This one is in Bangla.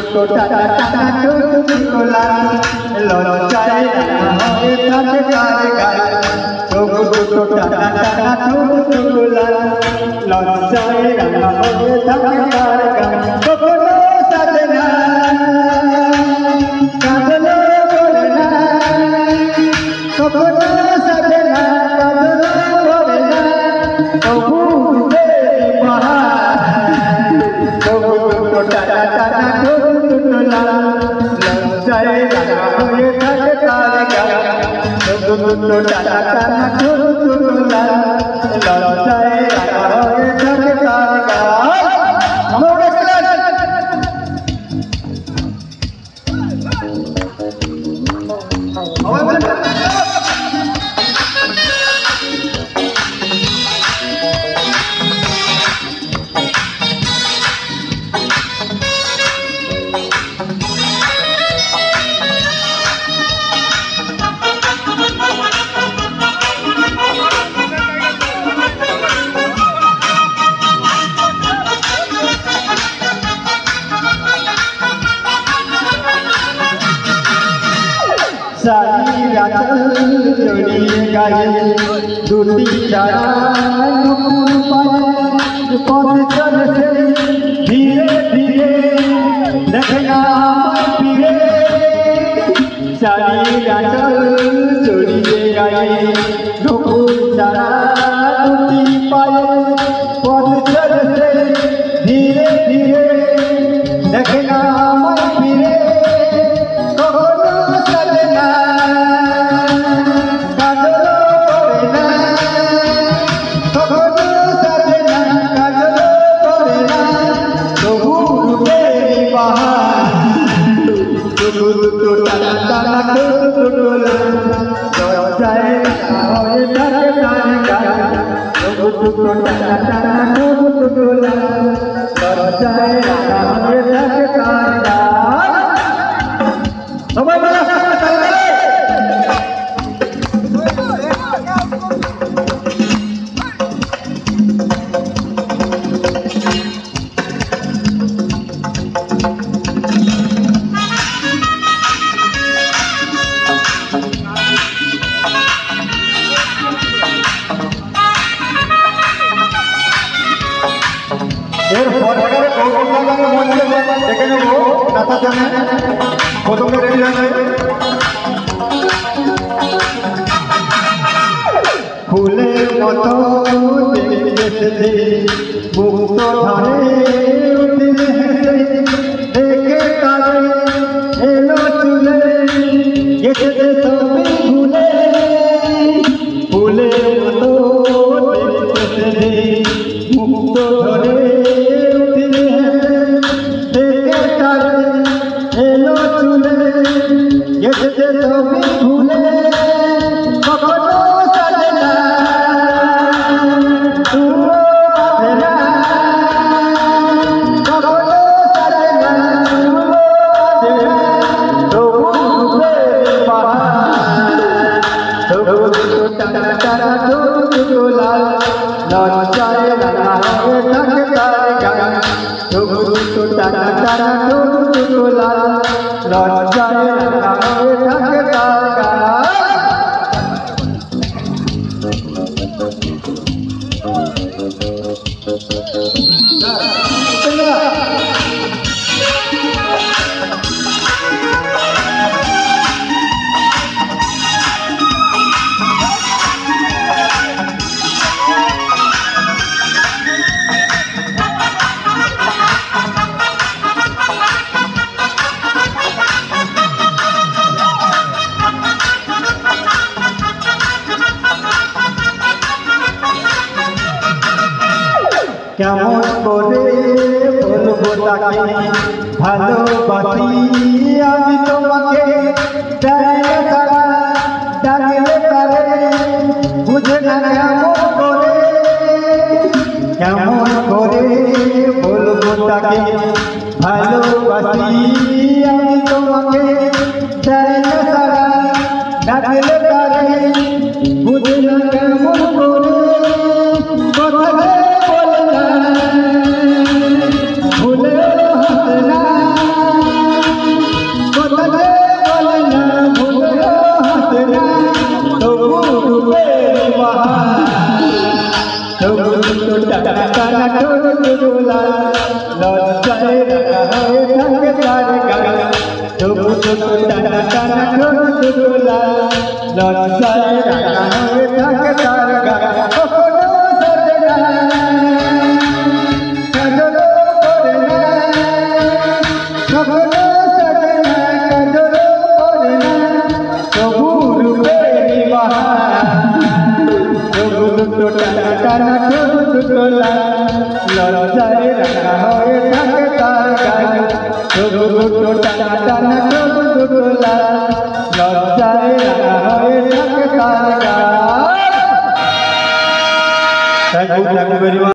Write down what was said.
দুটো টাটা টাটা টুকু কোলা লজ্জায় রাঙা হয়ে থাকে কার গায়ে তবু দুটো টাটা টাটা টুকু কোলা লজ্জায় রাঙা হয়ে থাকে কার গায়ে কখনো সাথে না কাঁদলে বলে না কখনো সাথে না কাঁদলে বলে না তবু টাটা টাটা টুকু কোলা লজ্জায় রাঙা হয়ে থাকে কার গায়ে তবু দুটো টাটা টাটা টুকু কোলা লজ্জায় রাঙা হয়ে থাকে কার গায়ে सारी रात जड़िए गाए दूती चारा नुपुर पाए पथ चल से धीरे धीरे देखना पीरे सारी रात जड़िए गाए नुपुर चारा दूती पाए पथ चल से धीरे धीरे देखना पीरे টাটা টাটা টুকু কোলা লজ্জায় রাঙা হয়ে থাকে কার গায়ে তবু দুটো টাটা টাটা টুকু কোলা লজ্জায় রাঙা হয়ে থাকে কার গায়ে সবাই বলো এরপর কৌতুক মঞ্চে ডেকে নেব নাচার জন্য প্রথমে রেডি হয়ে ফুলের মতো দেখতে মুক্ত ধারে দেখে কালে এলো চুলে গেছে সবই ভুলে ফুলের মতো দেখতে মুক্ত ধরে ভুলে কখনো সাজে না কখনো সাজে না তবু টাটা টাটা টুকু কোলা লজ্জায় রাঙা হয়ে থাকে কার গায়ে তবু টাটা টাটা টুকু কোলা লজ্জায় রাঙা হয়ে থাকে কার গায়ে কেমন করে বলবো তাকে ভালোবাসি আমি তোমাকে ডাকলে তারে বুঝে না কেমন করে বলবো তাকে ভালোবাসি আমি তোমাকে ডাকলে তারে বুঝে না কেমন করে কথা বলে না ভুলে হাসে না ঠোঁট দুটো লাল লজ্জায় রাঙা হয়ে থাকে তার গাল তবু দুটো টানা টানা ঠোঁট দুটো লাল লজ্জায় রাঙা হয়ে থাকে তার গাল কখনো সাজে না কাজলও করে না কখনো সাজে না কাজলও করে না তবু রূপেরই বাহার তবু দুটো টানা টানা ঠোঁট দুটো লাল লজ্জায় রাঙা হয়ে থাকে তার গাল তবু দুটো টানা টানা ঠোঁট দুটো লাল লজ্জায় রাঙা হয়ে থাকে তার গাল। Thank you very much.